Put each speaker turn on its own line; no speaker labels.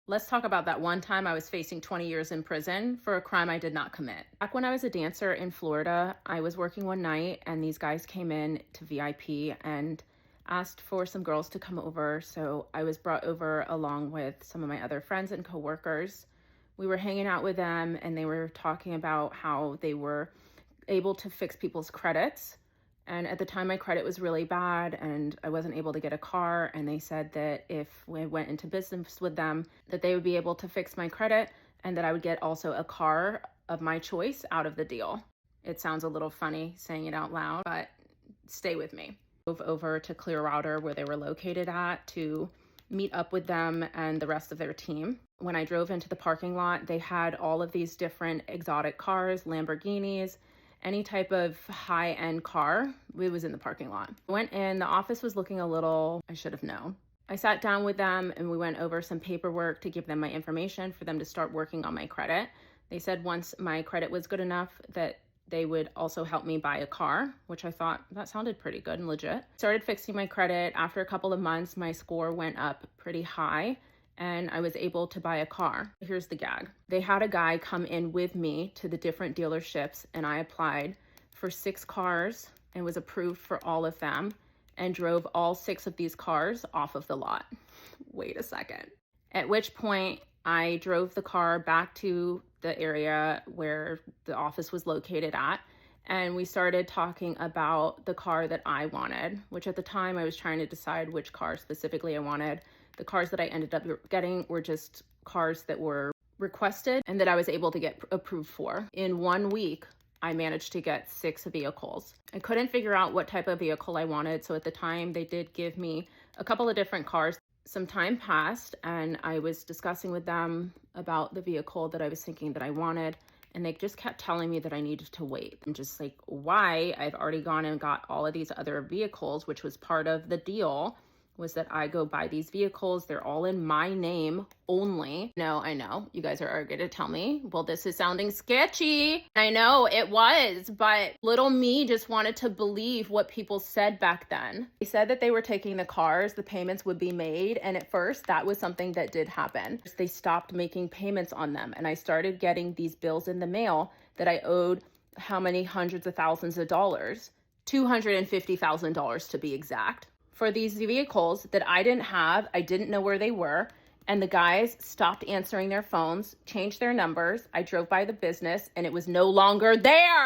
Let's talk about that one time I was facing 20 years in prison for a crime I did not commit. Back when I was a dancer in Florida, I was working one night and these guys came in to VIP and asked for some girls to come over. So I was brought over along with some of my other friends and coworkers. We were hanging out with them and they were talking about how they were able to fix people's credits. And at the time, my credit was really bad and I wasn't able to get a car. And they said that if we went into business with them, that they would be able to fix my credit and that I would get also a car of my choice out of the deal. It sounds a little funny saying it out loud, but stay with me. Drove over to Clearwater where they were located at to meet up with them and the rest of their team. When I drove into the parking lot, they had all of these different exotic cars, Lamborghinis, any type of high-end car. It was in the parking lot. I went in, the office was looking a little, I should have known. I sat down with them and we went over some paperwork to give them my information for them to start working on my credit. They said once my credit was good enough that they would also help me buy a car, which I thought that sounded pretty good and legit. Started fixing my credit. After a couple of months, my score went up pretty high and I was able to buy a car. Here's the gag. They had a guy come in with me to the different dealerships and I applied for 6 cars and was approved for all of them and drove all 6 of these cars off of the lot. Wait a second. At which point I drove the car back to the area where the office was located at and we started talking about the car that I wanted, which at the time I was trying to decide which car specifically I wanted. The cars that I ended up getting were just cars that were requested and that I was able to get approved for. In 1 week, I managed to get 6 vehicles. I couldn't figure out what type of vehicle I wanted, so at the time they did give me a couple of different cars. Some time passed and I was discussing with them about the vehicle that I was thinking that I wanted, and they just kept telling me that I needed to wait. I'm just like, why? I've already gone and got all of these other vehicles, which was part of the deal, was that I go buy these vehicles. They're all in my name only. No, I know you guys are going to tell me, well, this is sounding sketchy. I know it was, but little me just wanted to believe what people said back then. They said that they were taking the cars, the payments would be made. And at first that was something that did happen. They stopped making payments on them. And I started getting these bills in the mail that I owed how many hundreds of thousands of dollars, $250,000 to be exact, for these vehicles that I didn't have. I didn't know where they were. And the guys stopped answering their phones, changed their numbers. I drove by the business and it was no longer there.